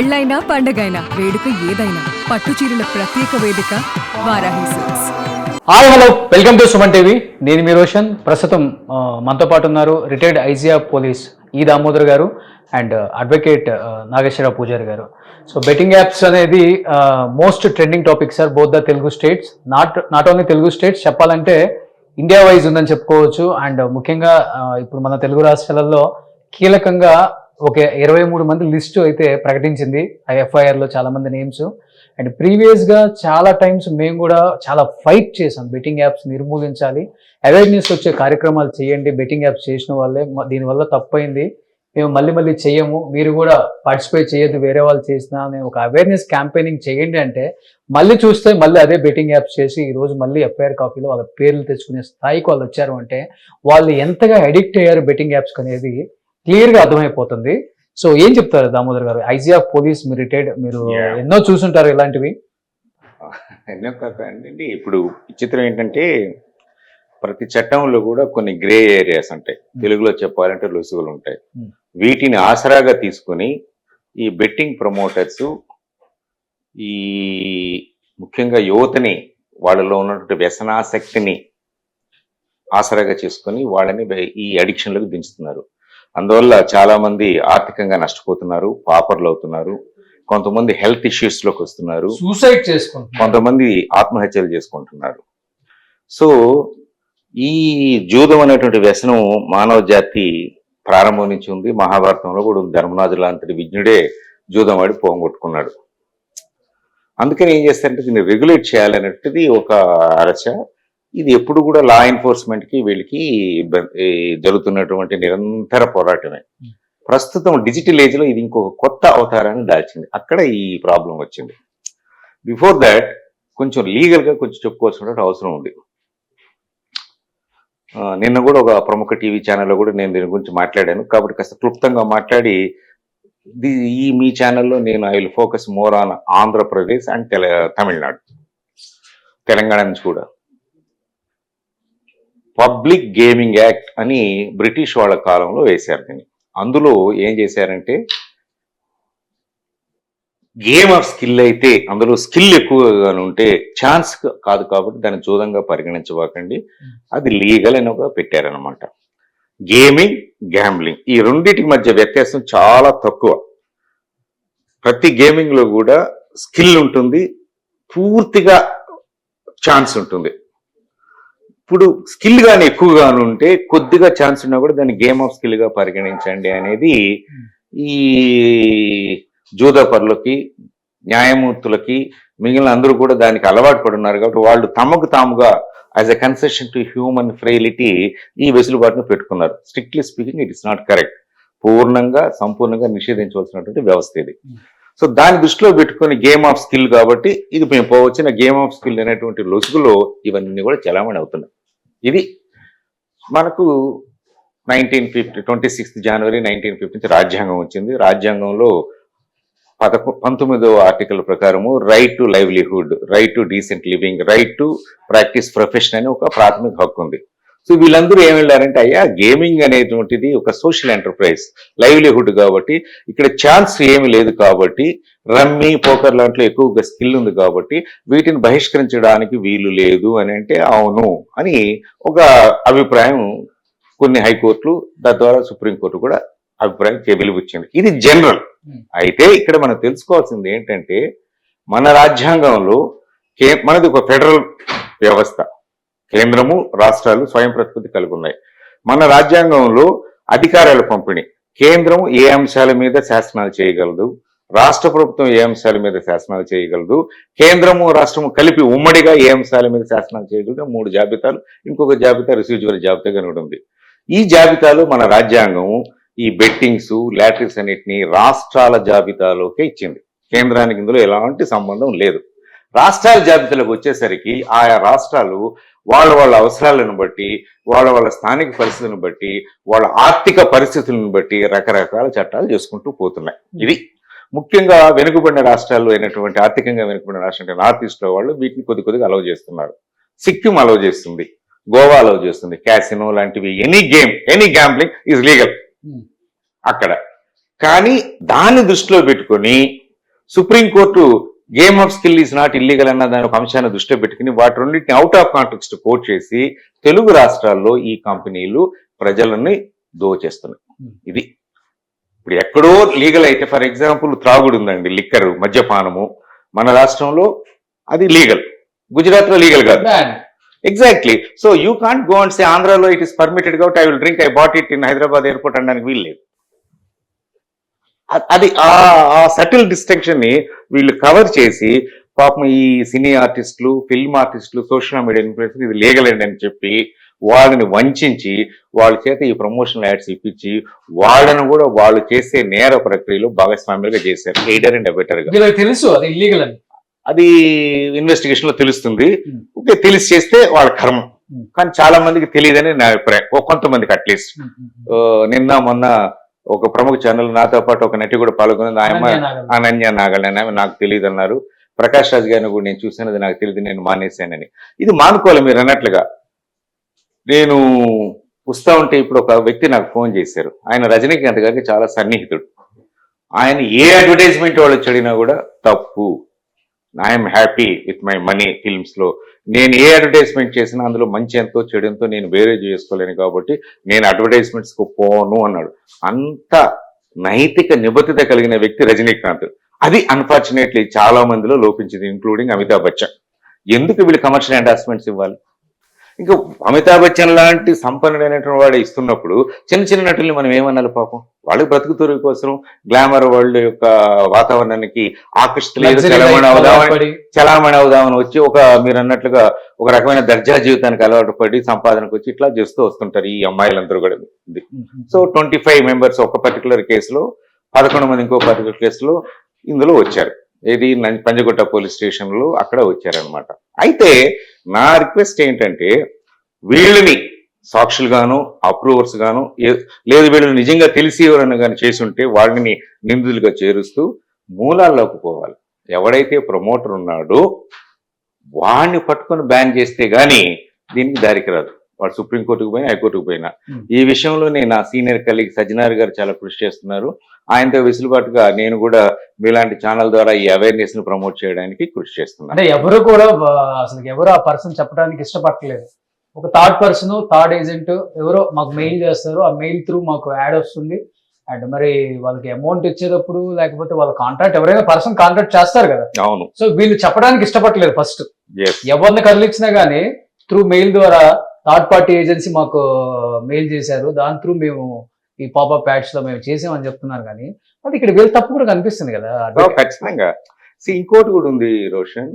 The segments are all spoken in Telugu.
పెళ్ళైనా పండగైనా వేడుక ఏదైనా పట్టు చీరల ప్రత్యేక వేదిక Varahi silks. Hi hello, welcome to Suman TV. నేను మీ రోషన్. ప్రస్తుతం మనతో పాటు ఉన్నారు రిటైర్డ్ ఐజీఆర్ పోలీస్ ఈ దామోదర్ గారు అండ్ అడ్వకేట్ నాగేశ్వరరావు పూజారి గారు. సో బెట్టింగ్ యాప్స్ అనేది most trending topic sir, both the Telugu states, not only Telugu states, చెప్పాలంటే ఇండియా వైజ్ ఉందని చెప్పుకోవచ్చు. అండ్ ముఖ్యంగా ఇప్పుడు మన తెలుగు రాష్ట్రాలలో కీలకంగా ఒక 23 మంది లిస్టు అయితే ప్రకటించింది ఎఫ్ఐఆర్లో, చాలా మంది నేమ్స్. అండ్ ప్రీవియస్గా చాలా టైమ్స్ మేము కూడా చాలా ఫైట్ చేసాం, బెట్టింగ్ యాప్స్ నిర్మూలించాలి, అవేర్నెస్ వచ్చే కార్యక్రమాలు చేయండి, బెట్టింగ్ యాప్స్ చేసిన వాళ్ళే దీనివల్ల తప్పైంది, మేము మళ్ళీ చేయము, మీరు కూడా పార్టిసిపేట్ చేయొద్దు, వేరే వాళ్ళు చేసినా మేము ఒక అవేర్నెస్ క్యాంపెయినింగ్ చేయండి అంటే మళ్ళీ చూస్తే మళ్ళీ అదే బెట్టింగ్ యాప్స్ చేసి ఈరోజు మళ్ళీ ఎఫ్ఐఆర్ కాపీలో వాళ్ళ పేర్లు తెచ్చుకునే స్థాయికి వాళ్ళు వచ్చారు అంటే వాళ్ళు ఎంతగా అడిక్ట్ అయ్యారు బెట్టింగ్ యాప్స్ అనేది క్లియర్గా అర్థమైపోతుంది. సో ఏం చెప్తారు దామోదర్ గారు? ఐజీఆర్ పోలీస్, మీరు రిటైర్డ్, మీరు ఎన్నో చూసుంటారు ఇలాంటివి. ఎన్నో కాకండి. ఇప్పుడు విచిత్రం ఏంటంటే ప్రతి చట్టంలో కూడా కొన్ని గ్రే ఏరియాస్ ఉంటాయి, తెలుగులో చెప్పాలంటే లొసుగులు ఉంటాయి. వీటిని ఆసరాగా తీసుకుని ఈ బెట్టింగ్ ప్రమోటర్స్ ఈ ముఖ్యంగా యువతని, వాళ్ళలో ఉన్నటువంటి వ్యసనాసక్తిని ఆసరాగా చేసుకుని వాళ్ళని ఈ అడిక్షన్లకు దించుతున్నారు. అందువల్ల చాలా మంది ఆర్థికంగా నష్టపోతున్నారు, పాపర్లు అవుతున్నారు, కొంతమంది హెల్త్ ఇష్యూస్ లోకి వస్తున్నారు, సూసైడ్ చేసుకుంటున్నారు, కొంతమంది ఆత్మహత్యలు చేసుకుంటున్నారు. సో ఈ జూదం అనేటువంటి వ్యసనం మానవ జాతి ప్రారంభం నుంచి ఉంది. మహాభారతంలో కూడా ధర్మరాజు లాంటి విజ్ఞుడే జూదం వాడి పోగొట్టుకున్నాడు. అందుకని ఏం చేస్తారంటే దీన్ని రెగ్యులేట్ చేయాలనేది ఒక ఆశ. ఇది ఎప్పుడు కూడా లా ఎన్ఫోర్స్మెంట్ కి వీళ్ళకి జరుగుతున్నటువంటి నిరంతర పోరాటమే. ప్రస్తుతం డిజిటల్ ఏజ్ లో ఇది ఇంకొక కొత్త అవతారాన్ని దాల్చింది. అక్కడ ఈ ప్రాబ్లం వచ్చింది. బిఫోర్ దాట్ కొంచెం లీగల్ గా కొంచెం చెప్పుకోవాల్సిన అవసరం ఉంది. నిన్న కూడా ఒక ప్రముఖ టీవీ ఛానల్లో కూడా నేను దీని గురించి మాట్లాడాను, కాబట్టి కాస్త క్లుప్తంగా మాట్లాడి ఈ మీ ఛానల్లో నేను I will focus more on Andhra Pradesh and Tamil Nadu, Telangana నుంచి కూడా. పబ్లిక్ గేమింగ్ యాక్ట్ అని బ్రిటిష్ వాళ్ళ కాలంలో వేశారు దీన్ని. అందులో ఏం చేశారంటే గేమ్ ఆఫ్ స్కిల్ అయితే అందులో స్కిల్ ఎక్కువగా ఉంటే ఛాన్స్ కాదు కాబట్టి దాన్ని జూదంగా పరిగణించబాకండి, అది లీగల్ అని ఒక పెట్టారనమాట. గేమింగ్, గ్యాంబ్లింగ్ ఈ రెండింటి మధ్య వ్యత్యాసం చాలా తక్కువ. ప్రతి గేమింగ్ లో కూడా స్కిల్ ఉంటుంది, పూర్తిగా ఛాన్స్ ఉంటుంది. ఇప్పుడు స్కిల్ గాని ఎక్కువగాను ఉంటే కొద్దిగా ఛాన్స్ ఉన్నా కూడా దాన్ని గేమ్ ఆఫ్ స్కిల్ గా పరిగణించండి అనేది ఈ జూదపరులకి, న్యాయమూర్తులకి, మిగిలిన అందరూ కూడా దానికి అలవాటు పడున్నారు. కాబట్టి వాళ్ళు తమకు తాముగా as a concession to human frailty ఈ వెసులుబాటును పెట్టుకున్నారు. Strictly speaking it is not correct. సంపూర్ణంగా నిషేధించవలసినటువంటి వ్యవస్థ ఇది. సో దాన్ని దృష్టిలో పెట్టుకుని గేమ్ ఆఫ్ స్కిల్ కాబట్టి ఇది మేము వచ్చిన గేమ్ ఆఫ్ స్కిల్ అనేటువంటి లొసుగులో ఇవన్నీ కూడా చలామణి అవుతున్నాయి. ఇది మనకు 26 జనవరి 1950 రాజ్యాంగం వచ్చింది. రాజ్యాంగంలో 19వ ఆర్టికల్ ప్రకారము right to livelihood, right to decent living, right to practice profession అని ఒక ప్రాథమిక హక్కు ఉంది. సో వీళ్ళందరూ ఏం వెళ్ళారంటే అయ్యా గేమింగ్ అనేటువంటిది ఒక సోషల్ ఎంటర్ప్రైజ్, లైవ్లీహుడ్ కాబట్టి ఇక్కడ ఛాన్స్ ఏమి లేదు కాబట్టి, రమ్మీ, పోకర్ లాంటిలో ఎక్కువగా స్కిల్ ఉంది కాబట్టి వీటిని బహిష్కరించడానికి వీలు లేదు అని అంటే అవును అని ఒక అభిప్రాయం కొన్ని హైకోర్టులు, తద్వారా సుప్రీంకోర్టు కూడా అభిప్రాయం వెలువచ్చింది. ఇది జనరల్. అయితే ఇక్కడ మనం తెలుసుకోవాల్సింది ఏంటంటే మన రాజ్యాంగంలో మనది ఒక ఫెడరల్ వ్యవస్థ, కేంద్రము రాష్ట్రాలు స్వయం ప్రతిపత్తి కలిగి ఉన్నాయి. మన రాజ్యాంగంలో అధికారాల పంపిణీ, కేంద్రం ఏ అంశాల మీద శాసనాలు చేయగలదు, రాష్ట్ర ప్రభుత్వం ఏ అంశాల మీద శాసనాలు చేయగలదు, కేంద్రము రాష్ట్రము కలిపి ఉమ్మడిగా ఏ అంశాల మీద శాసనాలు చేయగలదు, 3 జాబితాలు, ఇంకొక జాబితా రిసీజువల్ జాబితాగా ఉంది. ఈ జాబితాలో మన రాజ్యాంగం ఈ బెట్టింగ్స్, లాటరీస్ అన్నిటినీ రాష్ట్రాల జాబితాలోకే ఇచ్చింది. కేంద్రానికి ఇందులో ఎలాంటి సంబంధం లేదు. రాష్ట్రాల జాబితాలోకి వచ్చేసరికి ఆయా రాష్ట్రాలు వాళ్ళ అవసరాలను బట్టి, వాళ్ళ స్థానిక పరిస్థితులను బట్టి, వాళ్ళ ఆర్థిక పరిస్థితులను బట్టి రకరకాల చట్టాలు చేసుకుంటూ పోతున్నాయి. ఇది ముఖ్యంగా వెనుకబడిన రాష్ట్రాల్లో అయినటువంటి ఆర్థికంగా వెనుకబడిన రాష్ట్రం నార్త్ ఈస్ట్ లో వాళ్ళు వీటిని కొద్దిగా అలౌ చేస్తున్నారు. సిక్కిం అలౌ చేస్తుంది, గోవా అలౌ చేస్తుంది, క్యాసినో లాంటివి, ఎనీ గ్యాంబ్లింగ్ ఈజ్ లీగల్ అక్కడ. కానీ దాన్ని దృష్టిలో పెట్టుకొని supreme court game of skill is not illegal అన్న దాని ఒక అంశాన్ని దృష్టిలో పెట్టుకుని వాటి రెండింటిని అవుట్ ఆఫ్ కాంటెక్స్ట్ కోట్ చేసి తెలుగు రాష్ట్రాల్లో ఈ కంపెనీలు ప్రజలని దోచేస్తున్నాయి. ఇది ఇప్పుడు ఎక్కడో లీగల్ అయితే, ఫర్ ఎగ్జాంపుల్ త్రాగుడు ఉందండి, లిక్కర్ మద్యపానము మన రాష్ట్రంలో అది లీగల్, గుజరాత్ లో లీగల్ కాదు. Exactly. So you can't go and say ఆంధ్రాలో ఇట్ ఇస్ పర్మిటెడ్ కాబట్టి I will drink, I bought it in Hyderabad airport అనడానికి వీలు లేదు. అది ఆ సటిల్ డిస్టింక్షన్ ని వీళ్ళు కవర్ చేసి పాపం ఈ సినీ ఆర్టిస్టులు, ఫిల్మ్ ఆర్టిస్టులు, సోషల్ మీడియా ఇన్ఫ్లుయెన్సర్లు ఇది లీగల్ అని చెప్పి వాళ్ళని వంచి వాళ్ళ చేత ఈ ప్రమోషనల్ యాడ్స్ ఇప్పించి వాళ్ళను కూడా వాళ్ళు చేసే నేర ప్రక్రియలో భాగస్వామ్యులుగా చేశారు, ఎయిడర్ అండ్ అబెటర్ గా. తెలుసు అది ఇల్లీగల్ అని, అది ఇన్వెస్టిగేషన్ లో తెలుస్తుంది. ఓకే, తెలిసి చేస్తే వాళ్ళ కర్మ. కానీ చాలా మందికి తెలియదని నా అభిప్రాయం, కొంతమందికి అట్లీస్ట్. నిన్న మొన్న ఒక ప్రముఖ ఛానల్ నాతో పాటు ఒక నటి కూడా పాల్గొన్నది, ఆయమ్మ అనన్య నాగల్ అని, ఆమె నాకు తెలియదు అన్నారు. ప్రకాష్ రాజ్ గారిని కూడా నేను చూసినది నాకు తెలియదు, నేను మానేశానని. ఇది మానుకోవాలి మీరు అన్నట్లుగా. నేను వస్తా ఉంటే ఇప్పుడు ఒక వ్యక్తి నాకు ఫోన్ చేశారు, ఆయన రజనీకాంత్ గారికి చాలా సన్నిహితుడు. ఆయన ఏ అడ్వర్టైజ్మెంట్ వాళ్ళు చెడినా కూడా తప్పు, I'm happy with my money films లో, నేను ఏ అడ్వర్టైజ్మెంట్ చేసినా అందులో మంచి ఎంతో చెడు ఎంతో నేను వేరే చేసుకోలేను కాబట్టి నేను అడ్వర్టైజ్మెంట్స్ కు పోను అన్నాడు. అంత నైతిక నిబద్ధత కలిగిన వ్యక్తి రజనీకాంత్. అది అన్ఫార్చునేట్లీ చాలా మందిలో లోపించింది, ఇంక్లూడింగ్ అమితాబ్ బచ్చన్. ఎందుకు వీళ్ళు కమర్షియల్ ఎండార్స్మెంట్స్ ఇవ్వాలి? ఇంకా అమితాబ్ బచ్చన్ లాంటి సంపన్నుడైనటువంటి వాడు ఇస్తున్నప్పుడు చిన్న చిన్న నటుల్ని మనం ఏమన్నాలి? పాపం వాళ్ళకి బ్రతుకుతూరు కోసం గ్లామర్ వరల్డ్ యొక్క వాతావరణానికి ఆకర్షితులేదు, చలామణి అవుదామని వచ్చి మీరు అన్నట్లుగా ఒక రకమైన దర్జా జీవితానికి అలవాటు పడి సంపాదనకు వచ్చి ఇట్లా చేస్తూ వస్తుంటారు ఈ అమ్మాయిలందరూ కూడా. సో 25 మెంబర్స్ ఒక పర్టికులర్ కేసులో, 11 మంది ఇంకో పర్టికులర్ కేసులో ఇందులో వచ్చారు. ఏది పంజగుట్ట పోలీస్ స్టేషన్ లో అక్కడ వచ్చారనమాట. అయితే నా రిక్వెస్ట్ ఏంటంటే వీళ్ళని సాక్షులుగాను అప్రూవర్స్ గాను లేదు వీళ్ళు నిజంగా తెలిసి ఎవరన్నా కానీ చేసి ఉంటే వాళ్ళని నిందితులుగా చేరుస్తూ మూలాల్లోకి పోవాలి. ఎవడైతే ప్రమోటర్ ఉన్నాడో వాడిని పట్టుకొని బ్యాన్ చేస్తే గానీ దీనికి దారికి రాదు. వాడు సుప్రీంకోర్టుకు పోయినా హైకోర్టుకు పోయినా. ఈ విషయంలో నా సీనియర్ కలీగ్ సజ్జనార్ గారు చాలా కృషి చేస్తున్నారు. ఆయనతో వెసులుబాటుగా నేను కూడా మీలాంటి ఛానల్ ద్వారా ఈ అవేర్నెస్ ను ప్రమోట్ చేయడానికి కృషి చేస్తున్నాను. అంటే ఎవరు కూడా అసలు ఎవరు ఆ పర్సన్ చెప్పడానికి ఇష్టపడలేదు. ఒక థర్డ్ పర్సన్, థర్డ్ ఏజెంట్ ఎవరో మాకు మెయిల్ చేస్తారు, ఆ మెయిల్ త్రూ మాకు యాడ్ వస్తుంది. అండ్ మరి వాళ్ళకి అమౌంట్ ఇచ్చేటప్పుడు లేకపోతే వాళ్ళ కాంట్రాక్ట్ ఎవరైనా పర్సన్ కాంట్రాక్ట్ చేస్తారు కదా. అవును. సో వీళ్ళు చెప్పడానికి ఇష్టపడలేదు. ఫస్ట్ ఎవరిని కదిలిచ్చినా గానీ త్రూ మెయిల్ ద్వారా థర్డ్ పార్టీ ఏజెన్సీ మాకు మెయిల్ చేశారు, దాని త్రూ మేము ఈ పాపప్ యాడ్స్ లో మేము చేసామని చెప్తున్నారు. కానీ అది ఇక్కడ వీళ్ళు తప్పు కూడా కనిపిస్తుంది కదా. ఖచ్చితంగా. ఇంకోటి కూడా ఉంది రోషన్,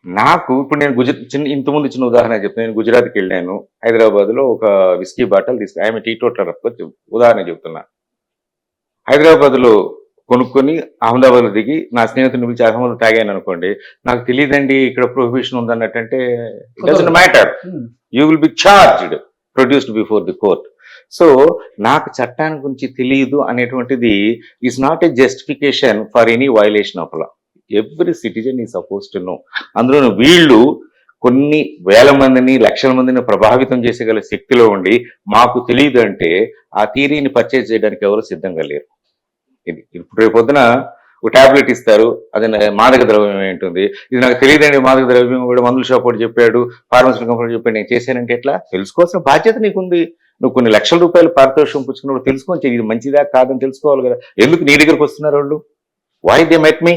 నాకు ఇప్పుడు నేను ఇంతకుముందు చిన్న ఉదాహరణ చెప్తాను. నేను గుజరాత్కి వెళ్ళాను, హైదరాబాద్ లో ఒక విస్కీ బాటిల్ తీసుకు ఆమె టీటోటలర్ ఉదాహరణ చెప్తున్నా. హైదరాబాద్ లో కొనుక్కొని అహ్మదాబాద్ లో దిగి నా స్నేహితుని పిలిచి అహ్మదాబాద్ తాగాను అనుకోండి, నాకు తెలియదండి ఇక్కడ ప్రొహిబిషన్ ఉందన్నట్టంటే it doesn't matter, you will be charged, produced before the court. So నాకు చట్టాన్ని గురించి తెలియదు అనేటువంటిది is not a justification for any violation of law. Every citizen is suppose to know. అందులో వీళ్ళు కొన్ని వేల మందిని, లక్షల మందిని ప్రభావితం చేసేగల శక్తిలో ఉండి మాకు తెలియదు అంటే ఆ థియరీని పర్చేజ్ చేయడానికి ఎవరు సిద్ధంగా లేరు. ఇది ఇప్పుడు రేపు పొద్దున ఒక టాబ్లెట్ ఇస్తారు, అది మాదక ద్రవ్యం ఏంటుంది, ఇది నాకు తెలియదండి మాదక ద్రవ్యం కూడా మందుల షాప్ ఒకటి చెప్పాడు, ఫార్మసీ కంపెనీ చెప్పాడు, నేను చేశానంటే ఎట్లా? తెలుసుకోవాల్సిన బాధ్యత నీకుంది. నువ్వు కొన్ని లక్షల రూపాయలు పారితోషికం పుచ్చుకున్నప్పుడు తెలుసుకొని ఇది మంచిదా కాదని తెలుసుకోవాలి కదా. ఎందుకు నీ దగ్గరకు వస్తున్నారు వాళ్ళు? Why they met me,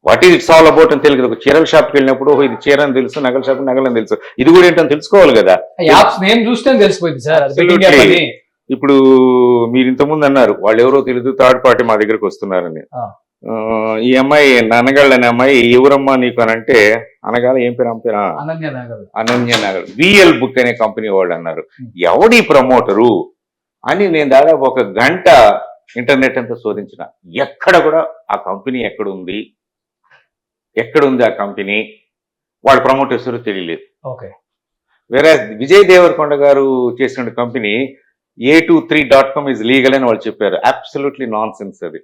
what is it's all about అని తెలియదు. ఒక చీరల షాప్కి వెళ్ళినప్పుడు ఇది చీర అని తెలుసు, నగల షాప్ నగలని తెలుసు, ఇది కూడా ఏంటని తెలుసుకోవాలి కదా. నేను చూస్తే తెలిసిపోయింది సార్. ఇప్పుడు మీరు ఇంతకుముందు అన్నారు వాళ్ళు ఎవరో తెలియదు థర్డ్ పార్టీ మా దగ్గరకు వస్తున్నారని. ఈ అమ్మాయి అనగాళ్ళ అనే అమ్మాయి ఎవరమ్మా నీకు అని అంటే, అనగాల ఏం పేరు అమ్మ పేరు? అనన్య నాగల్. విఎల్ బుక్ అనే కంపెనీ వాళ్ళు అన్నారు. ఎవడి ప్రమోటరు అని నేను దాదాపు 1 గంట ఇంటర్నెట్ అంతా శోధించిన. ఎక్కడ కూడా ఆ కంపెనీ ఎక్కడుంది ఆ కంపెనీ, వాళ్ళ ప్రమోటర్స్ తెలియలేదు. వేరే విజయ్ దేవరకొండ గారు చేసిన కంపెనీ A23.com ఈజ్ లీగల్ అని వాళ్ళు చెప్పారు. అబ్సల్యూట్లీ నాన్ సెన్స్ అది.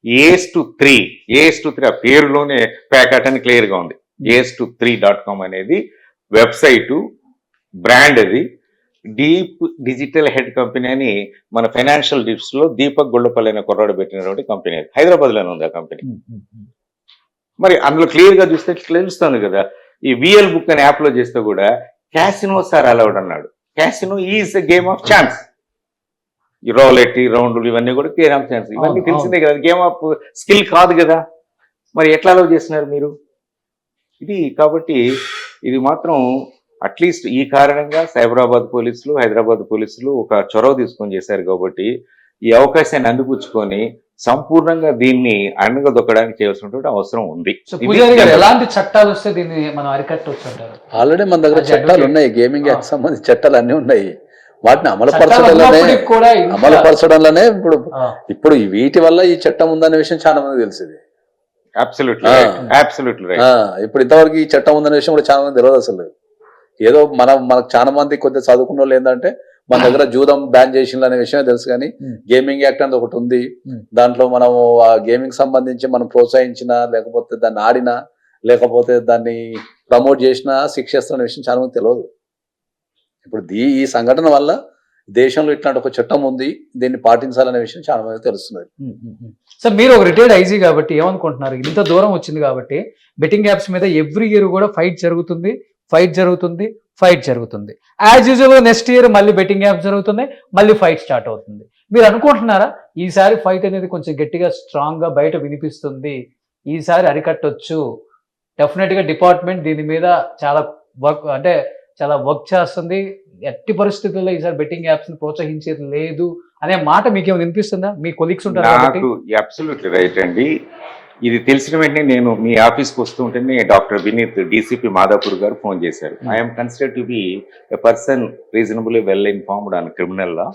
AS23 ఆ పేరులోనే ప్యాకెట్ అని క్లియర్ గా ఉంది. AS23.com అనేది వెబ్సైటు, బ్రాండ్ అది. డీప్ డిజిటల్ హెడ్ కంపెనీ అని మన ఫైనాన్షియల్ డిప్స్ లో దీపక్ గుళ్ళపల్లి అనే కుర్రాడు పెట్టినటువంటి కంపెనీ, హైదరాబాద్ లోనే ఉంది ఆ కంపెనీ. మరి అందులో క్లియర్ గా చూస్తే తెలుస్తుంది కదా. ఈ విఎల్ బుక్ అనే యాప్ లో చేస్తే కూడా క్యాసినో సార్ అలౌడ్ అన్నాడు. Casino is a game of chance. ఈ రోలెట్, ఈ రౌండ్లు ఇవన్నీ కూడా గేమ్ ఆఫ్ ఛాన్స్, ఇవన్నీ తెలిసిందే కదా, గేమ్ ఆఫ్ స్కిల్ కాదు కదా. మరి ఎట్లా అలౌ చేస్తున్నారు మీరు ఇది? కాబట్టి ఇది మాత్రం అట్లీస్ట్ ఈ కారణంగా సైబరాబాద్ పోలీసులు, హైదరాబాద్ పోలీసులు ఒక చొరవ తీసుకొని చేశారు. కాబట్టి ఈ అవకాశాన్ని అందిపుచ్చుకొని సంపూర్ణంగా దీన్ని అణగదొక్కడానికి చేయాల్సినటువంటి అవసరం ఉంది. ఎలాంటి చట్టాలు వస్తే దీన్ని మనం అరికట్టవచ్చు అంటారు? ఆల్రెడీ మన దగ్గర చట్టాలు ఉన్నాయి, గేమింగ్ యాక్ట్ సంబంధించి చట్టాలు అన్ని ఉన్నాయి. వాటిని అమలుపరచడంలోనే ఇప్పుడు వీటి వల్ల ఈ చట్టం ఉందనే విషయం చాలా మంది తెలిసింది. ఇప్పుడు ఇంతవరకు ఈ చట్టం ఉందనే విషయం కూడా చాలా మంది తెలియదు అసలు. ఏదో మనకు చాలా మంది కొద్దిగా చదువుకున్న వాళ్ళు ఏంటంటే మన దగ్గర జూదం బ్యాన్ చేసింది అనే విషయమే తెలుసు, కానీ గేమింగ్ యాక్ట్ అనేది ఒకటి ఉంది. దాంట్లో మనం ఆ గేమింగ్ సంబంధించి మనం ప్రోత్సహించినా, లేకపోతే దాన్ని ఆడినా, లేకపోతే దాన్ని ప్రమోట్ చేసినా శిక్షిస్తున్న విషయం చాలా మంది తెలియదు. ఇప్పుడు ఈ సంఘటన వల్ల దేశంలో ఇట్లాంటి ఒక చట్టం ఉంది, దీన్ని పాటించాలనే విషయం చాలా మంది తెలుస్తున్నది. సార్, మీరు ఒక రిటైర్డ్ ఐజీ కాబట్టి ఏమనుకుంటున్నారు? ఇంత దూరం వచ్చింది కాబట్టి బెట్టింగ్ యాప్స్ మీద ఎవ్రీ ఇయర్ కూడా ఫైట్ జరుగుతుంది. యాజ్ యూజువల్ నెక్స్ట్ ఇయర్ మళ్ళీ బెట్టింగ్ యాప్స్ జరుగుతున్నాయి, మళ్ళీ ఫైట్ స్టార్ట్ అవుతుంది. మీరు అనుకుంటున్నారా ఈసారి ఫైట్ అనేది కొంచెం గట్టిగా స్ట్రాంగ్ గా బయట వినిపిస్తుంది, ఈసారి అరికట్టొచ్చు, డెఫినెట్ గా డిపార్ట్మెంట్ దీని మీద చాలా వర్క్ చేస్తుంది, ఎట్టి పరిస్థితుల్లో ఈసారి బెట్టింగ్ యాప్స్ ని ప్రోత్సహించేది లేదు అనే మాట మీకేమైనా వినిపిస్తుందా? మీ కొలీగ్స్ ఉంటారు. నాకు అబ్సల్యూట్లీ రైట్ అండి. ఇది తెలిసిన వెంటనే నేను మీ ఆఫీస్కి వస్తూ ఉంటేనే డాక్టర్ వినీత్, డీసీపీ మాదాపూర్ గారు ఫోన్ చేశారు. I'm considered to be a person reasonably well informed on criminal law.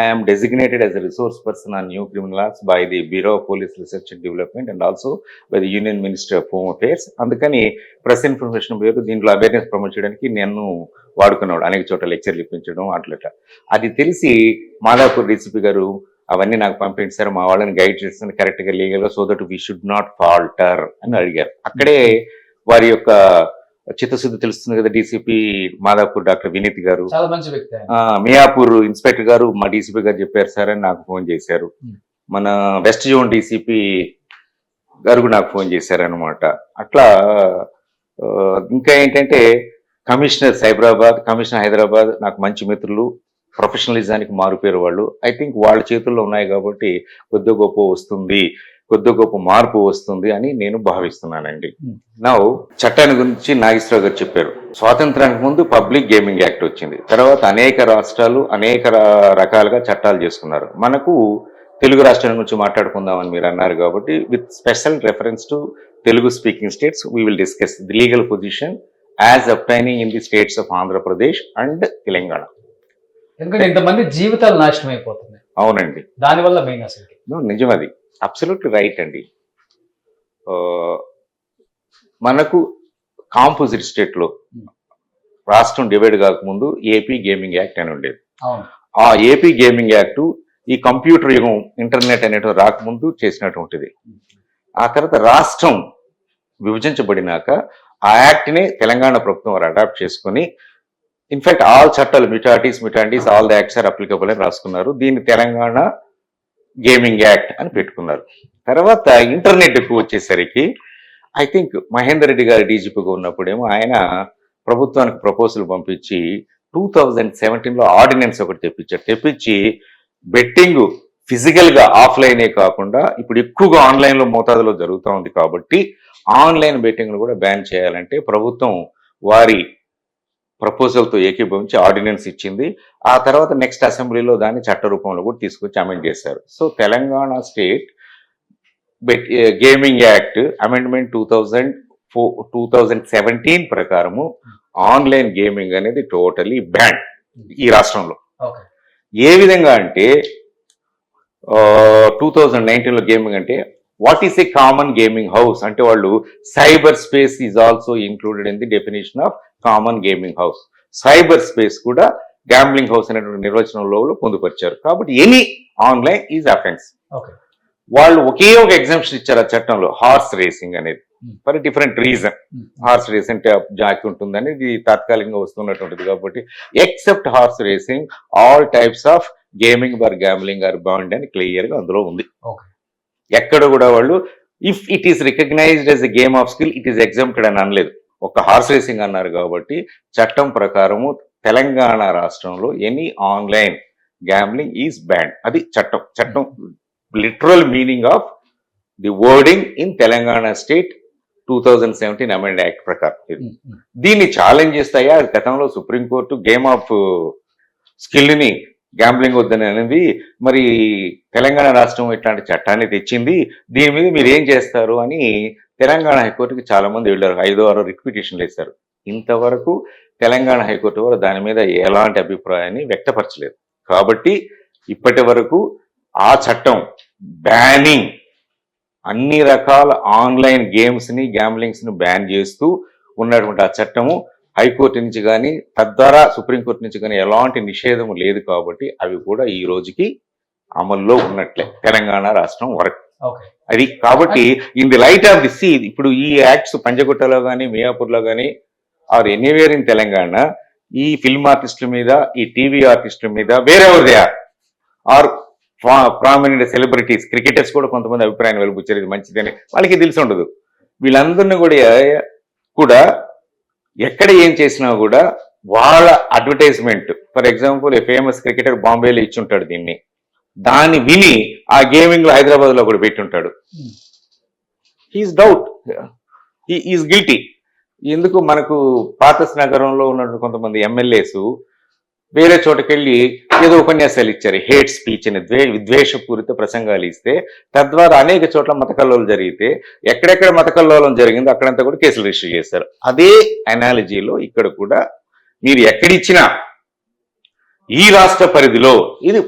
I'm designated as a resource person on new criminal laws by the bureau of police research and development and also by the union minister of home affairs. అందుకని ప్రెస్ ఇన్ఫర్మేషన్ బ్యూరో దీంట్లో అవేర్నెస్ ప్రమోట్ చేయడానికి నన్ను వాడుకున్నాడు, అనేక చోట్ల లెక్చర్లు ఇప్పించడం అట్లా. అది తెలిసి మాదాపూర్ డీసీపీ గారు అవన్నీ నాకు పంపించారు, మా వాళ్ళని గైడ్ చేస్తుంది కరెక్ట్ గా లీగల్ గా, so that we should not falter అని అడిగారు. అక్కడే వారి యొక్క చిత్తశుద్ధి తెలుస్తుంది కదా. డీసీపీ మాదాపూర్ డాక్టర్ వినీత్ గారు, మియాపూర్ ఇన్స్పెక్టర్ గారు మా డీసీపీ గారు చెప్పారు సార్ అని నాకు ఫోన్ చేశారు. మన వెస్ట్ జోన్ డీసీపీ గారు నాకు ఫోన్ చేశారు అనమాట. అట్లా ఇంకా ఏంటంటే కమిషనర్ సైబరాబాద్, కమిషనర్ హైదరాబాద్ నాకు మంచి మిత్రులు, ప్రొఫెషనలిజానికి మారుపేరు వాళ్ళు. ఐ థింక్ వాళ్ళ చేతుల్లో ఉన్నాయి కాబట్టి కొద్ది గొప్ప వస్తుంది, కొద్ది గొప్ప మార్పు వస్తుంది అని నేను భావిస్తున్నానండి. నా చట్టాన్ని గురించి నాగేశ్వరరావు గారు చెప్పారు. స్వాతంత్రానికి ముందు పబ్లిక్ గేమింగ్ యాక్ట్ వచ్చింది, తర్వాత అనేక రాష్ట్రాలు అనేక రకాలుగా చట్టాలు చేసుకున్నారు. మనకు తెలుగు రాష్ట్రాల గురించి మాట్లాడుకుందామని మీరు అన్నారు కాబట్టి with special reference to Telugu speaking states we will discuss the legal position as అబ్టైనింగ్ in the states of Andhra Pradesh and Telangana. ఎందుకంటే ఇంతమంది జీవితాలు నాశనం అయిపోతున్నాయి. అవునండి, దానివల్ల మెయిన్ అసలు నిజమది, అబ్సల్యూట్లీ రైట్ అండి. మనకు కాంపోజిట్ స్టేట్ లో రాష్ట్రం డివైడ్ కాకముందు ఏపీ గేమింగ్ యాక్ట్ అని ఉండేది. ఆ ఏపీ గేమింగ్ యాక్ట్ ఈ కంప్యూటర్ యుగం, ఇంటర్నెట్ అనేటువంటి రాకముందు చేసినటువంటిది. ఆ తర్వాత రాష్ట్రం విభజించబడినాక ఆ యాక్ట్ ని తెలంగాణ ప్రభుత్వం వారు అడాప్ట్ చేసుకుని, ఇన్ఫాక్ట్ ఆల్ చట్టాలు మిటాండీస్ all the acts are applicable అని రాసుకున్నారు. దీన్ని తెలంగాణ గేమింగ్ యాక్ట్ అని పెట్టుకున్నారు. తర్వాత ఇంటర్నెట్ ఎక్కువ వచ్చేసరికి ఐ థింక్ మహేందర్ రెడ్డి గారు డీజీపీగా ఉన్నప్పుడేమో ఆయన ప్రభుత్వానికి ప్రపోజల్ పంపించి 2017లో ఆర్డినెన్స్ ఒకటి తెప్పించి బెట్టింగ్ ఫిజికల్ గా ఆఫ్లైనే కాకుండా ఇప్పుడు ఎక్కువగా ఆన్లైన్ లో మోతాదులో జరుగుతూ ఉంది కాబట్టి ఆన్లైన్ బెట్టింగ్ కూడా బ్యాన్ చేయాలంటే ప్రభుత్వం వారి ప్రపోజల్తో ఏకీభవించి ఆర్డినెన్స్ ఇచ్చింది. ఆ తర్వాత నెక్స్ట్ అసెంబ్లీలో దాన్ని చట్ట రూపంలో కూడా తీసుకొచ్చి అమెండ్ చేశారు. So Telangana state gaming act amendment 2017 ప్రకారము ఆన్లైన్ గేమింగ్ అనేది టోటలీ బ్యాన్ ఈ రాష్ట్రంలో. ఏ విధంగా అంటే 2019లో గేమింగ్ అంటే what is a common gaming house అంటే వాళ్ళు cyber space is also included in the definition of common gaming house. Cyber space కూడా గ్యాంబ్లింగ్ హౌస్ అనేటువంటి నిర్వచనంలో పొందుపరిచారు. కాబట్టి ఎనీ ఆన్లైన్ ఈజ్ అఫెన్స్. వాళ్ళు ఒకే ఒక ఎగ్జామ్షన్ ఇచ్చారు ఆ చట్టంలో, హార్స్ రేసింగ్ అనేది, for different reason. Horse race అంటే జాకి ఉంటుందని ఇది తాత్కాలికంగా వస్తున్నటువంటిది కాబట్టి except horse racing all types of gaming or gambling are banned అని క్లియర్ గా అందులో ఉంది. ఓకే. ఎక్కడ కూడా వాళ్ళు if it is recognised as a game of skill it is exempted అని అనలేదు. ఒక హార్స్ రేసింగ్ అన్నారు కాబట్టి చట్టం ప్రకారము తెలంగాణ రాష్ట్రంలో any online gambling is ban. అది చట్టం literal meaning of the wording in Telangana state 2017 amend act ప్రకారం. దీన్ని ఛాలెంజ్ చేస్తాయా? గతంలో సుప్రీంకోర్టు గేమ్ ఆఫ్ స్కిల్ ని గ్యాంబ్లింగ్ వద్దని అనేది మరి తెలంగాణ రాష్ట్రం ఇట్లాంటి చట్టాన్ని తెచ్చింది, దీని మీద మీరు ఏం చేస్తారు అని తెలంగాణ హైకోర్టుకి చాలా మంది వెళ్ళారు. 5-6 రిట్ పిటిషన్లు వేశారు. ఇంతవరకు తెలంగాణ హైకోర్టు వారు దాని మీద ఎలాంటి అభిప్రాయాన్ని వ్యక్తపరచలేదు. కాబట్టి ఇప్పటి వరకు ఆ చట్టం బ్యానింగ్ అన్ని రకాల ఆన్లైన్ గేమ్స్ ని గ్యాంబ్లింగ్స్ ని బ్యాన్ చేస్తూ ఉన్నటువంటి ఆ చట్టము హైకోర్టు నుంచి కానీ తద్వారా సుప్రీంకోర్టు నుంచి కానీ ఎలాంటి నిషేధము లేదు కాబట్టి అవి కూడా ఈ రోజుకి అమల్లో ఉన్నట్లే తెలంగాణ రాష్ట్రం వరకు. అది కాబట్టి in the light of the sea ఇప్పుడు ఈ యాక్ట్స్ పంజగుట్టలో కానీ మియాపూర్లో కానీ ఆర్ ఎనీవేర్ ఇన్ తెలంగాణ ఈ ఫిల్మ్ ఆర్టిస్టుల మీద ఈ టీవీ ఆర్టిస్టుల మీద wherever they are prominent celebrities cricketers కూడా కొంతమంది అభిప్రాయాన్ని వెలుబుచ్చారు ఇది మంచిదని, వాళ్ళకి తెలిసి ఉండదు. వీళ్ళందరినీ కూడా ఎక్కడ ఏం చేసినా కూడా వాళ్ళ advertisement, for example A famous cricketer బాంబేలో ఇచ్చుంటాడు దీన్ని, దాన్ని విని ఆ గేమింగ్ లో హైదరాబాద్ లో కూడా పెట్టుంటాడు. He is doubt, he is guilty. ఎందుకు మనకు పాతస్ నగరంలో ఉన్న కొంతమంది ఎమ్మెల్యేస్ వేరే చోటకెళ్ళి ఏదో ఉపన్యాసాలు ఇచ్చారు, హేట్ స్పీచ్ అని విద్వేషపూరిత ప్రసంగాలు ఇస్తే తద్వారా అనేక చోట్ల మత కల్లోలం జరిగితే ఎక్కడెక్కడ మత కల్లోలం జరిగిందో అక్కడంతా కూడా కేసులు రిజిస్టర్ చేశారు. అదే అనాలజీలో ఇక్కడ కూడా మీరు ఎక్కడిచ్చినా ఈ రాష్ట్ర పరిధిలో ఇది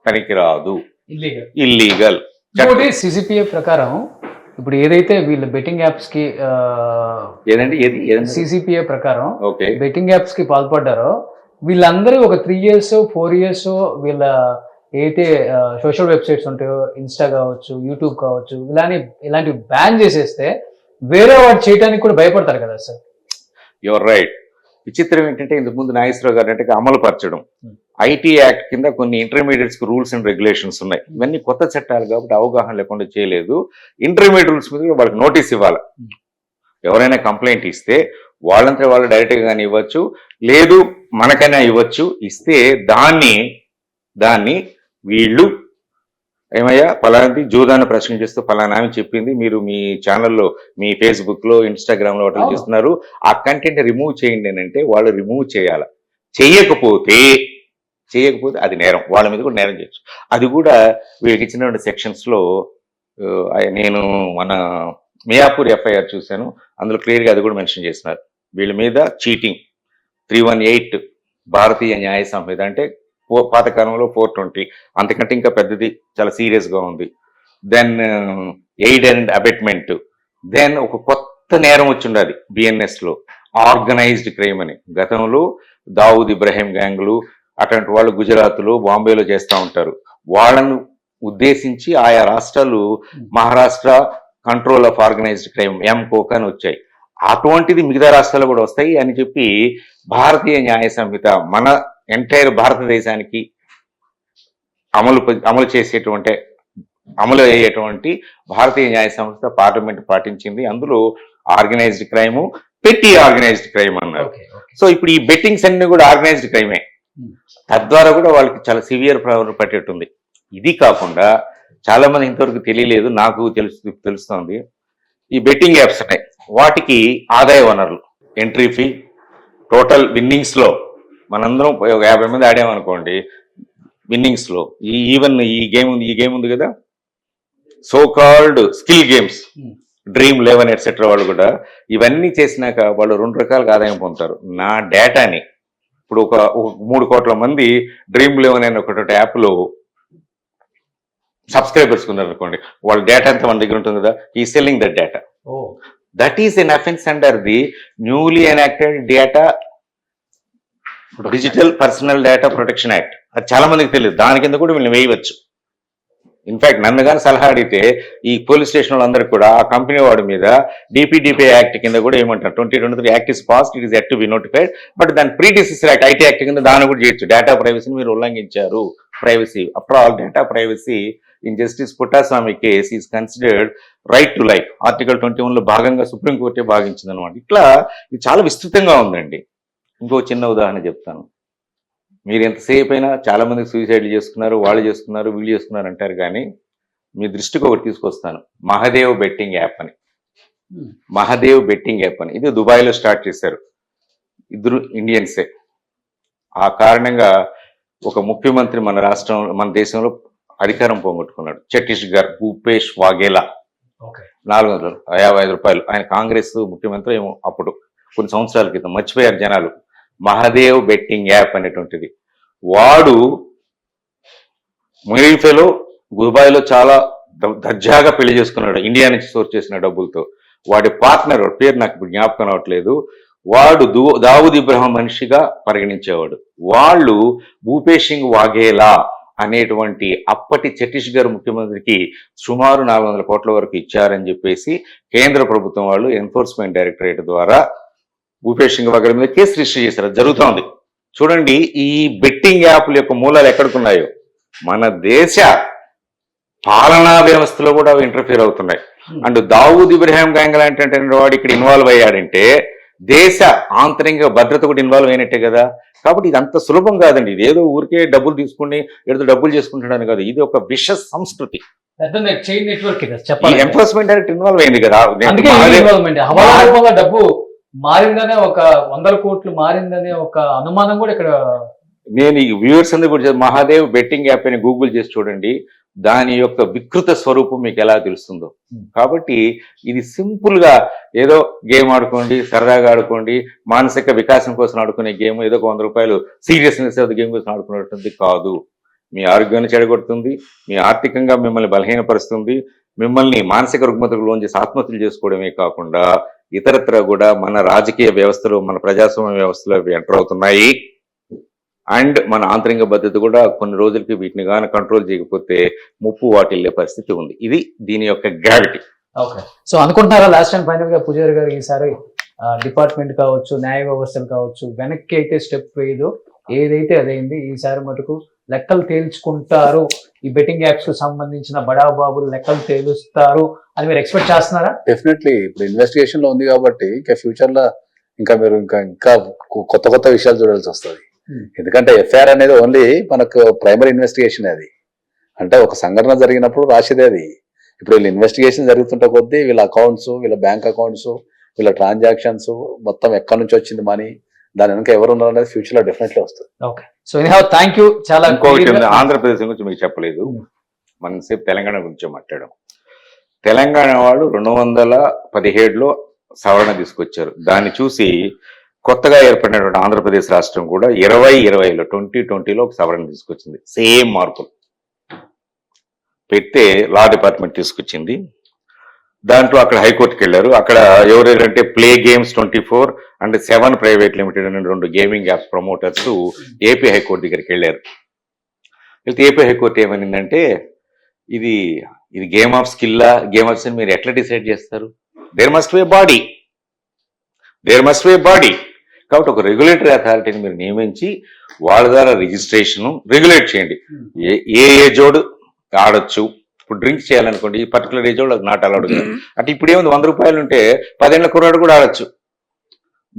పనికిరాదు, ఇల్లీగల్. సిసిపిఏ ప్రకారం ఇప్పుడు ఏదైతే వీళ్ళ బెట్టింగ్ యాప్స్ కి ఏదండి సిసిపిఏ ప్రకారం బెట్టింగ్ యాప్స్ కి పాల్పడ్డారో వీళ్ళందరూ ఒక 3 years 4 years వీళ్ళ ఏదైతే సోషల్ వెబ్సైట్స్ ఉంటాయో ఇన్స్టా కావచ్చు యూట్యూబ్ కావచ్చు ఇలాంటివి బ్యాన్ చేసేస్తే వేరే వాడు చేయడానికి కూడా భయపడతారు కదా సార్. Your right. విచిత్రం ఏంటంటే ఇంతకుముందు నాగేశ్వరరావు గారు అంటే అమలు పరచడం, ఐటీ యాక్ట్ కింద కొన్ని ఇంటర్మీడియట్స్ కి రూల్స్ అండ్ రెగ్యులేషన్స్ ఉన్నాయి. ఇవన్నీ కొత్త చట్టాలు కాబట్టి అవగాహన లేకుండా చేయలేదు. ఇంటర్మీడియట్ రూల్స్ మీద వాళ్ళకి నోటీస్ ఇవ్వాలి. ఎవరైనా కంప్లైంట్ ఇస్తే వాళ్ళంతా వాళ్ళు డైరెక్ట్ గా కానీ ఇవ్వచ్చు, లేదు మనకైనా ఇవ్వచ్చు. ఇస్తే దాన్ని వీళ్ళు ఏమయ్యా ఫలాంటి జూదాన్ని ప్రశ్నించేస్తూ ఫలానా ఆమె చెప్పింది, మీరు మీ ఛానల్లో మీ ఫేస్బుక్ లో ఇన్స్టాగ్రామ్ లో వాటిలో చేస్తున్నారు, ఆ కంటెంట్ రిమూవ్ చేయండి అని అంటే వాళ్ళు రిమూవ్ చేయాలి. చేయకపోతే అది నేరం, వాళ్ళ మీద కూడా నేరం చేయొచ్చు. అది కూడా వీళ్ళకి ఇచ్చినటువంటి సెక్షన్స్ లో నేను మన మియాపూర్ ఎఫ్ఐఆర్ చూశాను, అందులో క్లియర్ గా అది కూడా మెన్షన్ చేస్తున్నారు. వీళ్ళ మీద చీటింగ్ 318 భారతీయ న్యాయ సంహిత అంటే పాతకాలంలో 420, అంతకంటే ఇంకా పెద్దది, చాలా సీరియస్ గా ఉంది. Then aid and abetment, then ఒక కొత్త నేరం వచ్చిండది బిఎన్ఎస్ లో ఆర్గనైజ్డ్ క్రైమ్ అని. గతంలో దావుద్ ఇబ్రాహిం గ్యాంగులు అటువంటి వాళ్ళు గుజరాత్లో బాంబేలో చేస్తూ ఉంటారు. వాళ్ళను ఉద్దేశించి ఆయా రాష్ట్రాలు Maharashtra control of organised crime MCOC అని వచ్చాయి. అటువంటిది మిగతా రాష్ట్రాలు కూడా వస్తాయి అని చెప్పి భారతీయ న్యాయ సంహిత మన ఎంటైర్ భారతదేశానికి అమలు అయ్యేటువంటి భారతీయ న్యాయ సంస్థ పార్లమెంట్ పాటించింది. అందులో ఆర్గనైజ్డ్ క్రైమ్, పెట్టి ఆర్గనైజ్డ్ క్రైమ్ అన్నారు. సో ఇప్పుడు ఈ బెట్టింగ్స్ అన్ని కూడా ఆర్గనైజ్డ్ క్రైమే. తద్వారా కూడా వాళ్ళకి చాలా సివియర్ ప్రాబ్లం పట్టేట్టుంది. ఇది కాకుండా చాలా మంది ఇంతవరకు తెలియలేదు, నాకు తెలుస్తోంది. ఈ బెట్టింగ్ యాప్స్ ఉన్నాయి, వాటికి ఆదాయ వనరులు, ఎంట్రీ ఫీ, టోటల్ విన్నింగ్స్ లో మనందరం 50 మంది ఆడామనుకోండి, విన్నింగ్స్ లో ఈ గేమ్ ఉంది కదా, so called skill games, dream 11 etcetera, వాళ్ళు కూడా ఇవన్నీ చేసినాక వాళ్ళు 2 రకాలుగా ఆదాయం పొందుతారు. నా డేటాని ఇప్పుడు ఒక 3 కోట్ల మంది డ్రీమ్ 11 అనే ఒకటి యాప్ లో సబ్స్క్రైబర్స్ ఉన్నారు అనుకోండి, వాళ్ళ డేటా అంతా మన దగ్గర ఉంటుంది కదా, ఈ selling that data. That is N offence under the newly enacted data digital personal data protection act. అది చాలా మందికి తెలియదు, దాని కింద కూడా వీళ్ళని వేయవచ్చు. ఇన్ఫాక్ట్ నన్ను కానీ సలహా అడిగితే ఈ పోలీస్ స్టేషన్ వాళ్ళందరికీ కూడా ఆ కంపెనీ వాడి మీద డిపిడిపిఐ యాక్ట్ కింద కూడా ఏమంటారు 2023 act is past, it is act to be notified, but దాని ప్రీడిసెసర్ యాక్ట్ ఐటీ యాక్ట్ కింద దాన్ని కూడా చేయొచ్చు. డేటా ప్రైవసీని మీరు ఉల్లంఘించారు. Privacy after all data privacy in justice Puttaswamy case is considered right to life. Article 21లో భాగంగా సుప్రీంకోర్టే భావించింది అనమాట. ఇట్లా ఇది చాలా విస్తృతంగా ఉందండి. ఇంకో చిన్న ఉదాహరణ చెప్తాను. మీరు ఎంతసేపు అయినా చాలా మంది సూసైడ్లు చేసుకున్నారు, వాళ్ళు చేసుకున్నారు, వీళ్ళు చేసుకున్నారు అంటారు, కానీ మీ దృష్టికి ఒకటి తీసుకొస్తాను. మహదేవ్ బెట్టింగ్ యాప్ అని. మహదేవ్ బెట్టింగ్ యాప్ అని ఇది దుబాయ్లో స్టార్ట్ చేశారు. ఇద్దరు ఇండియన్సే. ఆ కారణంగా ఒక ముఖ్యమంత్రి మన రాష్ట్రం, మన దేశంలో అధికారం పోగొట్టుకున్నాడు. ఛత్తీస్గఢ్ భూపేష్ వాఘేలా. 455 రూపాయలు. ఆయన కాంగ్రెస్ ముఖ్యమంత్రి ఏమో అప్పుడు, కొన్ని సంవత్సరాల క్రితం. మర్చిపోయారు జనాలు. మహదేవ్ బెట్టింగ్ యాప్ అనేటువంటిది. వాడు మొయిఫేలో దుబాయ్లో చాలా దర్జాగా పెళ్లి చేసుకున్నాడు ఇండియా నుంచి సోర్స్ చేసిన డబ్బులతో. వాడి పార్ట్నర్ పేరు నాకు ఇప్పుడు జ్ఞాపకం అవట్లేదు, వాడు దావుద్ ఇబ్రహం మనిషిగా పరిగణించేవాడు. వాళ్ళు భూపేష్ సింగ్ వాఘేలా అనేటువంటి అప్పటి ఛత్తీస్గఢ్ ముఖ్యమంత్రికి సుమారు 400 కోట్ల వరకు ఇచ్చారని చెప్పేసి కేంద్ర ప్రభుత్వం వాళ్ళు ఎన్ఫోర్స్మెంట్ డైరెక్టరేట్ ద్వారా భూపేష్ సింగ్ వాఘేలా మీద కేసు రిజిస్టర్ చేశారు. జరుగుతోంది. చూడండి ఈ బెట్టింగ్ యాప్ల యొక్క మూలాలు ఎక్కడికున్నాయో. మన దేశ పాలనా వ్యవస్థలో కూడా అవి ఇంటర్ఫియర్ అవుతున్నాయి. అండ్ దావూద్ ఇబ్రహాం గ్యాంగ్ లాంటి వాడు ఇక్కడ ఇన్వాల్వ్ అయ్యాడంటే దేశ ఆంతరిక భద్రత కూడా ఇన్వాల్వ్ అయినట్టే కదా. కాబట్టి ఇది అంత సులభం కాదండి. ఇది ఏదో ఊరికే డబ్బులు తీసుకుని ఏదో డబ్బులు చేసుకుంటాడని కాదు. ఇది ఒక విష సంస్కృతి. ఎన్ఫోర్స్మెంట్ డైరెక్ట్ ఇన్వాల్వ్ అయింది కదా. డబ్బు మారిందనే ఒక 100 కోట్లు మారిందనే ఒక అనుమానం కూడా ఇక్కడ. నేను ఈ వ్యూవర్స్ అందరూ కూడా మహాదేవ్ బెట్టింగ్ యాప్ అని గూగుల్ చేసి చూడండి. దాని యొక్క వికృత స్వరూపం మీకు ఎలా తెలుస్తుందో. కాబట్టి ఇది సింపుల్ గా ఏదో గేమ్ ఆడుకోండి, సరదాగా ఆడుకోండి, మానసిక వికాసం కోసం ఆడుకునే గేమ్, ఏదో 100 రూపాయలు సీరియస్నెస్ గేమ్ కోసం ఆడుకునేటువంటి కాదు. మీ ఆరోగ్యాన్ని చెడగొడుతుంది, మీ ఆర్థికంగా మిమ్మల్ని బలహీనపరుస్తుంది, మిమ్మల్ని మానసిక రుగ్మతకు లోంచి ఆత్మహత్యలు చేసుకోవడమే కాకుండా ఇతరత్ర కూడా మన రాజకీయ వ్యవస్థలు, మన ప్రజాస్వామ్య వ్యవస్థలో ఎంటర్ అవుతున్నాయి. అండ్ మన ఆంతరిక భద్రత కూడా కొన్ని రోజులకి వీటిని కానీ కంట్రోల్ చేయకపోతే ముప్పు వాటిల్లే పరిస్థితి ఉంది. ఇది దీని యొక్క గ్రావిటీ. ఓకే, సో అనుకుంటున్నారా లాస్ట్ టైం ఫైనల్ గా పూజారి గారు ఈసారి డిపార్ట్మెంట్ కావచ్చు, న్యాయ వ్యవస్థలు కావచ్చు, వెనక్కి అయితే స్టెప్ వేయదు, ఏదైతే అదైంది, ఈసారి మటుకు లెక్కలు తేల్చుకుంటారు, ఈ బెట్టింగ్ యాప్స్ కు సంబంధించిన బడా బాబులు లెక్కలు తేలుస్తారు అని మీరు ఎక్స్పెక్ట్ చేస్తున్నారా? డెఫినెట్లీ. ఇప్పుడు ఇన్వెస్టిగేషన్ లో ఉంది కాబట్టి ఇంకా ఫ్యూచర్ లో ఇంకా మీరు ఇంకా కొత్త కొత్త విషయాలు చూడాల్సి వస్తుంది. ఎందుకంటే ఎఫ్ఐఆర్ అనేది ఓన్లీ మనకు ప్రైమరీ ఇన్వెస్టిగేషన్. అది అంటే ఒక సంఘటన జరిగినప్పుడు రాసేది అది. ఇప్పుడు వీళ్ళు ఇన్వెస్టిగేషన్ జరుగుతుంటే కొద్దీ వీళ్ళ అకౌంట్స్, వీళ్ళ బ్యాంక్ అకౌంట్స్, వీళ్ళ ట్రాన్సాక్షన్స్ మొత్తం ఎక్కడి నుంచి వచ్చింది మనీ, దాని వెనక ఎవరు ఉన్నారు అనేది ఫ్యూచర్ లో డెఫినెట్లీ వస్తుంది. Okay, so thank you. చాలా ఆంధ్రప్రదేశ్ గురించి మీకు చెప్పలేదు, మనం సేపు తెలంగాణ గురించి మాట్లాడాం. తెలంగాణ వాళ్ళు 217లో సవరణ తీసుకొచ్చారు. దాన్ని చూసి కొత్తగా ఏర్పడినటువంటి ఆంధ్రప్రదేశ్ రాష్ట్రం కూడా 2020లో ఒక సవరణ తీసుకొచ్చింది. సేమ్ మార్పులు పెడితే లా డిపార్ట్మెంట్ తీసుకొచ్చింది. దాంట్లో అక్కడ హైకోర్టుకి వెళ్ళారు. అక్కడ ఎవరంటే play games 24 and 7 private limited అనే 2 గేమింగ్ యాప్స్ ప్రమోటర్స్ ఏపీ హైకోర్టు దగ్గరికి వెళ్ళారు. వెళ్తే ఏపీ హైకోర్టు ఏమనిందంటే ఇది గేమ్ ఆఫ్ స్కిల్లా, గేమ్ ఆఫ్ స్కిల్ మీరు ఎట్లా డిసైడ్ చేస్తారు? There must be body. కాబట్టి ఒక రెగ్యులేటరీ అథారిటీని మీరు నియమించి వాళ్ళ ద్వారా రిజిస్ట్రేషన్ రెగ్యులేట్ చేయండి. ఏ ఏజోడు ఆడొచ్చు. ఇప్పుడు డ్రింక్ చేయాలనుకోండి, ఈ పర్టికులర్ ఏజోడు అది నాట్ అలౌడ్ కదా. అంటే ఇప్పుడు ఏముంది, 100 రూపాయలు ఉంటే 10 ఏళ్ల కుర్రాడు కూడా ఆడొచ్చు.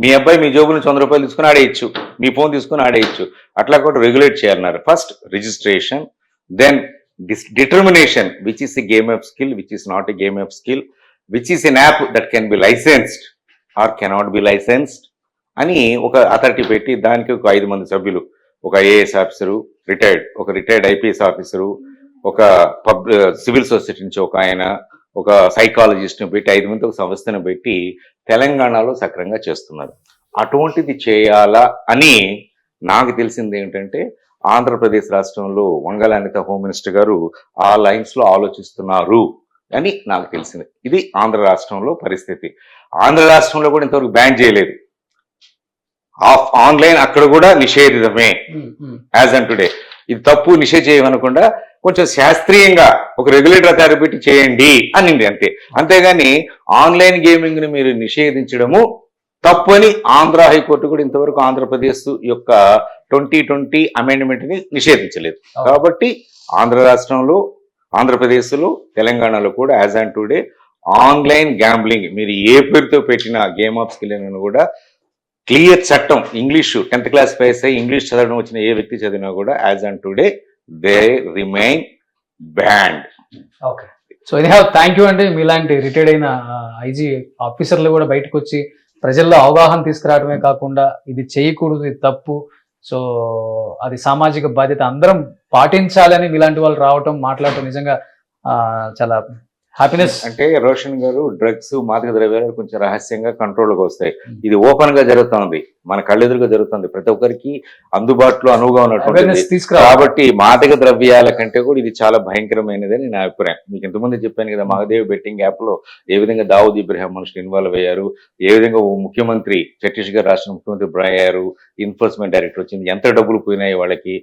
మీ అబ్బాయి మీ జోబు నుంచి 100 రూపాయలు తీసుకుని ఆడేయచ్చు, మీ ఫోన్ తీసుకుని ఆడేయచ్చు. అట్లా కూడా రెగ్యులేట్ చేయాలన్నారు. First registration, then determination which is a game of skill, which is not a game of skill, which is an app that can be licensed or cannot be licensed అని ఒక అథారిటీ పెట్టి దానికి ఒక 5 మంది సభ్యులు, ఒక ఐఏఎస్ ఆఫీసరు రిటైర్డ్, ఒక రిటైర్డ్ ఐపీఎస్ ఆఫీసరు, ఒక సివిల్ సొసైటీ నుంచి ఒక ఆయన, ఒక సైకాలజిస్ట్ని పెట్టి 5 మంది ఒక సంస్థను పెట్టి తెలంగాణలో సక్రమంగా చేస్తున్నారు. అటువంటిది చేయాలా అని నాకు తెలిసింది ఏంటంటే ఆంధ్రప్రదేశ్ రాష్ట్రంలో వంగల అనిత హోమ్ మినిస్టర్ గారు ఆ లైన్స్ లో ఆలోచిస్తున్నారు అని నాకు తెలిసింది. ఇది ఆంధ్ర రాష్ట్రంలో పరిస్థితి. ఆంధ్ర రాష్ట్రంలో కూడా ఇంతవరకు బ్యాన్ చేయలేదు. ఆన్లైన్ అక్కడ కూడా నిషేధితమే యాజ్ అండ్ టుడే. ఇది తప్పు నిషేధ చేయమనకుండా కొంచెం శాస్త్రీయంగా ఒక రెగ్యులేటర్ అథారిటీ పెట్టి చేయండి అనింది అంతే. అంతేగాని ఆన్లైన్ గేమింగ్ ని మీరు నిషేధించడము తప్పు అని ఆంధ్ర హైకోర్టు కూడా ఇంతవరకు ఆంధ్రప్రదేశ్ యొక్క 2020 అమెండ్మెంట్ ని నిషేధించలేదు. కాబట్టి ఆంధ్ర రాష్ట్రంలో, ఆంధ్రప్రదేశ్లో, తెలంగాణలో కూడా as on today online gambling మీరు ఏ పేరుతో పెట్టిన గేమ్ ఆఫ్ స్కిల్ అని కూడా క్లియర్ చట్టం, ఇంగ్లీషు 10th క్లాస్ పాస్ అయ్యి ఇంగ్లీష్ చదవడం వచ్చిన ఏ వ్యక్తి చదివినా కూడా as on today they remain band. Okay. So ఇది థ్యాంక్ యూ అండి. మీలాంటి రిటైర్డ్ అయిన ఐజీ ఆఫీసర్లు కూడా బయటకు వచ్చి ప్రజల్లో అవగాహన తీసుకురావడమే కాకుండా ఇది చేయకూడదు, ఇది తప్పు, సో అది సామాజిక బాధ్యత అందరం పాటించాలని మీలాంటి వాళ్ళు రావటం, మాట్లాడటం నిజంగా చాలా హ్యాపీనెస్. అంటే రోషన్ గారు, డ్రగ్స్, మాదక ద్రవ్యాలు కొంచెం రహస్యంగా కంట్రోల్కి వస్తాయి. ఇది ఓపెన్ గా జరుగుతుంది, మన కళ్ళెదురుగా జరుగుతుంది, ప్రతి ఒక్కరికి అందుబాటులో అనువుగా ఉన్నటువంటి. కాబట్టి మాదక ద్రవ్యాల కంటే కూడా ఇది చాలా భయంకరమైనదని నా అభిప్రాయం. మీకు ఇంతకుముందు చెప్పాను కదా, మహదేవ్ బెట్టింగ్ యాప్ లో ఏ విధంగా దావుద్ ఇబ్రహీం మనుషులు ఇన్వాల్వ్ అయ్యారు, ఏ విధంగా ముఖ్యమంత్రి ఛత్తీస్గఢ్ రాష్ట్ర ముఖ్యమంత్రి అయ్యారు, ఎన్ఫోర్స్మెంట్ డైరెక్టర్ వచ్చింది, ఎంత డబ్బులు పోయినాయి వాళ్ళకి.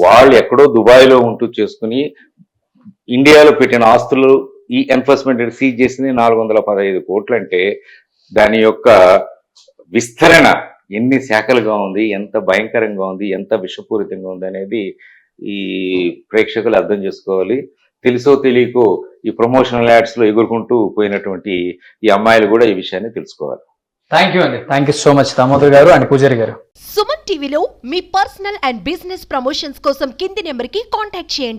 వాళ్ళు ఎక్కడో దుబాయ్ లో ఉంటూ చేసుకుని ఇండియాలో పెట్టిన ఆస్తులు ఈ ఎన్ఫోర్స్మెంట్ సీజ్ చేసింది 415 కోట్లు. అంటే దాని యొక్క విస్తరణ ఎన్ని శాఖలుగా ఉంది, ఎంత భయంకరంగా ఉంది, ఎంత విషపూరితంగా ఉంది అనేది ఈ ప్రేక్షకులు అర్థం చేసుకోవాలి. తెలుసో తెలియకో ఈ ప్రమోషనల్ యాడ్స్ లో ఎగురుకుంటూ పోయినటువంటి ఈ అమ్మాయిలు కూడా ఈ విషయాన్ని తెలుసుకోవాలి. థ్యాంక్ యూ అండి. Thank you so much Damodar గారు అండ్ పూజారి గారు. సుమన్ టీవీలో మీ పర్సనల్ అండ్ బిజినెస్ ప్రమోషన్స్ కోసం కింది నెంబర్కి కాంటాక్ట్ చేయండి.